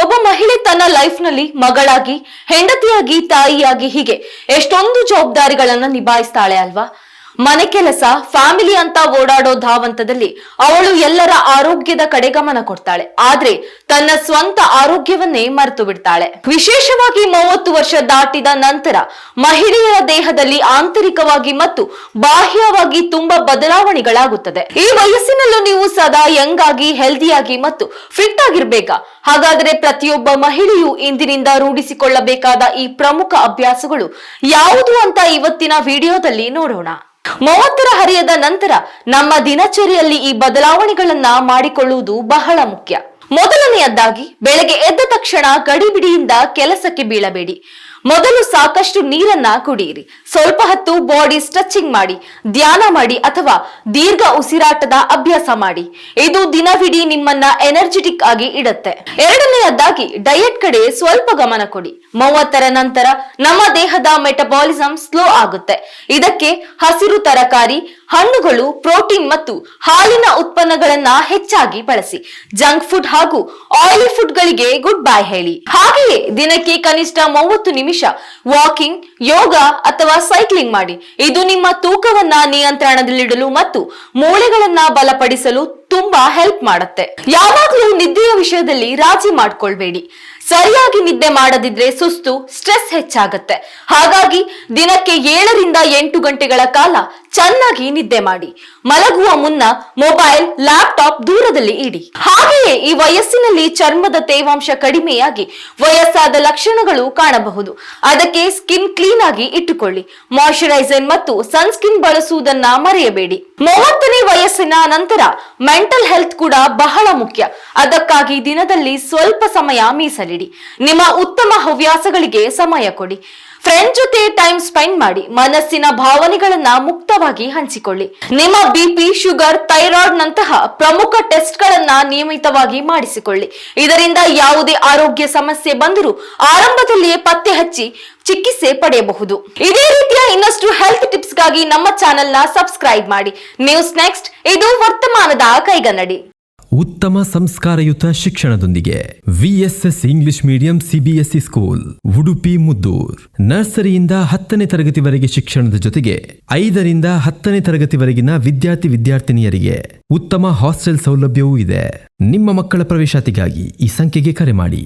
ಒಬ್ಬ ಮಹಿಳೆ ತನ್ನ ಲೈಫ್ ನಲ್ಲಿ ಮಗಳಾಗಿ, ಹೆಂಡತಿಯಾಗಿ, ತಾಯಿಯಾಗಿ ಹೀಗೆ ಎಷ್ಟೊಂದು ಜವಾಬ್ದಾರಿಗಳನ್ನ ನಿಭಾಯಿಸ್ತಾಳೆ ಅಲ್ವಾ. ಮನೆ ಕೆಲಸ, ಫ್ಯಾಮಿಲಿ ಅಂತ ಓಡಾಡೋ ಧಾವಂತದಲ್ಲಿ ಅವಳು ಎಲ್ಲರ ಆರೋಗ್ಯದ ಕಡೆ ಗಮನ ಕೊಡ್ತಾಳೆ. ಆದ್ರೆ ತನ್ನ ಸ್ವಂತ ಆರೋಗ್ಯವನ್ನೇ ಮರೆತು ಬಿಡ್ತಾಳೆ. ವಿಶೇಷವಾಗಿ 30 ವರ್ಷ ದಾಟಿದ ನಂತರ ಮಹಿಳೆಯರ ದೇಹದಲ್ಲಿ ಆಂತರಿಕವಾಗಿ ಮತ್ತು ಬಾಹ್ಯವಾಗಿ ತುಂಬಾ ಬದಲಾವಣೆಗಳಾಗುತ್ತದೆ. ಈ ವಯಸ್ಸಿನಲ್ಲೂ ನೀವು ಸದಾ ಯಂಗ್ ಆಗಿ, ಹೆಲ್ದಿಯಾಗಿ ಮತ್ತು ಫಿಟ್ ಆಗಿರ್ಬೇಕಾ? ಹಾಗಾದ್ರೆ ಪ್ರತಿಯೊಬ್ಬ ಮಹಿಳೆಯು ಇಂದಿನಿಂದ ರೂಢಿಸಿಕೊಳ್ಳಬೇಕಾದ ಈ ಪ್ರಮುಖ ಅಭ್ಯಾಸಗಳು ಯಾವುದು ಅಂತ ಇವತ್ತಿನ ವಿಡಿಯೋದಲ್ಲಿ ನೋಡೋಣ. 30ರ ಹರಿಯದ ನಂತರ ನಮ್ಮ ದಿನಚರಿಯಲ್ಲಿ ಈ ಬದಲಾವಣೆಗಳನ್ನ ಮಾಡಿಕೊಳ್ಳುವುದು ಬಹಳ ಮುಖ್ಯ. ಮೊದಲನೆಯದಾಗಿ, ಬೆಳಗ್ಗೆ ಎದ್ದ ತಕ್ಷಣ ಗಡಿಬಿಡಿಯಿಂದ ಕೆಲಸಕ್ಕೆ ಬೀಳಬೇಡಿ. ಮೊದಲು ಸಾಕಷ್ಟು ನೀರನ್ನ ಕುಡಿಯಿರಿ. ಸ್ವಲ್ಪ ಹೊತ್ತು ಬಾಡಿ ಸ್ಟ್ರೆಚಿಂಗ್ ಮಾಡಿ, ಧ್ಯಾನ ಮಾಡಿ ಅಥವಾ ದೀರ್ಘ ಉಸಿರಾಟದ ಅಭ್ಯಾಸ ಮಾಡಿ. ಇದು ದಿನವಿಡೀ ನಿಮ್ಮನ್ನ ಎನರ್ಜೆಟಿಕ್ ಆಗಿ ಇಡುತ್ತೆ. ಎರಡನೆಯದಾಗಿ, ಡಯಟ್ ಕಡೆ ಸ್ವಲ್ಪ ಗಮನ ಕೊಡಿ. 30ರ ನಂತರ ನಮ್ಮ ದೇಹದ ಮೆಟಬಾಲಿಸಂ ಸ್ಲೋ ಆಗುತ್ತೆ. ಇದಕ್ಕೆ ಹಸಿರು ತರಕಾರಿ, ಹಣ್ಣುಗಳು, ಪ್ರೋಟೀನ್ ಮತ್ತು ಹಾಲಿನ ಉತ್ಪನ್ನಗಳನ್ನ ಹೆಚ್ಚಾಗಿ ಬಳಸಿ. ಜಂಕ್ ಫುಡ್ ಹಾಗೂ ಆಯಿಲಿ ಫುಡ್ ಗಳಿಗೆ ಗುಡ್ ಬೈ ಹೇಳಿ. ಹಾಗೆಯೇ ದಿನಕ್ಕೆ ಕನಿಷ್ಠ 30 ನಿಮಿಷ ವಾಕಿಂಗ್, ಯೋಗ ಅಥವಾ ಸೈಕ್ಲಿಂಗ್ ಮಾಡಿ. ಇದು ನಿಮ್ಮ ತೂಕವನ್ನ ನಿಯಂತ್ರಣದಲ್ಲಿಡಲು ಮತ್ತು ಮೂಳೆಗಳನ್ನ ಬಲಪಡಿಸಲು ತುಂಬಾ ಹೆಲ್ಪ್ ಮಾಡುತ್ತೆ. ಯಾವಾಗ್ಲೂ ನಿದ್ದೆಯ ವಿಷಯದಲ್ಲಿ ರಾಜಿ ಮಾಡ್ಕೊಳ್ಬೇಡಿ. ಸರಿಯಾಗಿ ನಿದ್ದೆ ಮಾಡದಿದ್ರೆ ಸುಸ್ತು, ಸ್ಟ್ರೆಸ್ ಹೆಚ್ಚಾಗತ್ತೆ. ಹಾಗಾಗಿ ದಿನಕ್ಕೆ 7 ರಿಂದ 8 ಗಂಟೆಗಳ ಕಾಲ ಚೆನ್ನಾಗಿ ನಿದ್ದೆ ಮಾಡಿ. ಮಲಗುವ ಮುನ್ನ ಮೊಬೈಲ್, ಲ್ಯಾಪ್ಟಾಪ್ ದೂರದಲ್ಲಿ ಇಡಿ. ಹಾಗೆಯೇ ಈ ವಯಸ್ಸಿನಲ್ಲಿ ಚರ್ಮದ ತೇವಾಂಶ ಕಡಿಮೆಯಾಗಿ ವಯಸ್ಸಾದ ಲಕ್ಷಣಗಳು ಕಾಣಬಹುದು. ಅದಕ್ಕೆ ಸ್ಕಿನ್ ಕ್ಲೀನ್ ಆಗಿ ಇಟ್ಟುಕೊಳ್ಳಿ. ಮಾಯಿಶ್ಚರೈಸರ್ ಮತ್ತು ಸನ್ಸ್ಕ್ರೀನ್ ಬಳಸುವುದನ್ನ ಮರೆಯಬೇಡಿ. 30ನೇ ವಯಸ್ಸಿನ ನಂತರ ಮೆಂಟಲ್ ಹೆಲ್ತ್ ಕೂಡ ಬಹಳ ಮುಖ್ಯ. ಅದಕ್ಕಾಗಿ ದಿನದಲ್ಲಿ ಸ್ವಲ್ಪ ಸಮಯ ಮೀಸಲಿಡಿ. ನಿಮ್ಮ ಉತ್ತಮ ಹವ್ಯಾಸಗಳಿಗೆ ಸಮಯ ಕೊಡಿ. ಫ್ರೆಂಡ್ ಜೊತೆ ಟೈಮ್ ಸ್ಪೆಂಡ್ ಮಾಡಿ. ಮನಸ್ಸಿನ ಭಾವನೆಗಳನ್ನ ಮುಕ್ತವಾಗಿ ಹಂಚಿಕೊಳ್ಳಿ. ನಿಮ್ಮ ಬಿಪಿ, ಶುಗರ್, ಥೈರಾಯ್ಡ್ ನಂತಹ ಪ್ರಮುಖ ಟೆಸ್ಟ್ ಗಳನ್ನ ನಿಯಮಿತವಾಗಿ ಮಾಡಿಸಿಕೊಳ್ಳಿ. ಇದರಿಂದ ಯಾವುದೇ ಆರೋಗ್ಯ ಸಮಸ್ಯೆ ಬಂದರೂ ಆರಂಭದಲ್ಲಿಯೇ ಪತ್ತೆ ಹಚ್ಚಿ ಚಿಕಿತ್ಸೆ ಪಡೆಯಬಹುದು. ಇದೇ ರೀತಿಯ ಇನ್ನಷ್ಟು ಹೆಲ್ತ್ ಟಿಪ್ಸ್ ಗಾಗಿ ನಮ್ಮ ಚಾನೆಲ್ ನ ಸಬ್ಸ್ಕ್ರೈಬ್ ಮಾಡಿ. ನ್ಯೂಸ್ ನೆಕ್ಸ್ಟ್, ಇದು ವರ್ತಮಾನದ ಕೈಗನ್ನಡಿ. ಉತ್ತಮ ಸಂಸ್ಕಾರಯುತ ಶಿಕ್ಷಣದೊಂದಿಗೆ VSS English medium CBSE school, Udupi, Muddur. ನರ್ಸರಿಯಿಂದ 10ನೇ ತರಗತಿವರೆಗೆ ಶಿಕ್ಷಣದ ಜೊತೆಗೆ 5 ರಿಂದ 10ನೇ ತರಗತಿವರೆಗಿನ ವಿದ್ಯಾರ್ಥಿನಿಯರಿಗೆ ಉತ್ತಮ ಹಾಸ್ಟೆಲ್ ಸೌಲಭ್ಯವೂ ಇದೆ. ನಿಮ್ಮ ಮಕ್ಕಳ ಪ್ರವೇಶಾತಿಗಾಗಿ ಈ ಸಂಖ್ಯೆಗೆ ಕರೆ ಮಾಡಿ.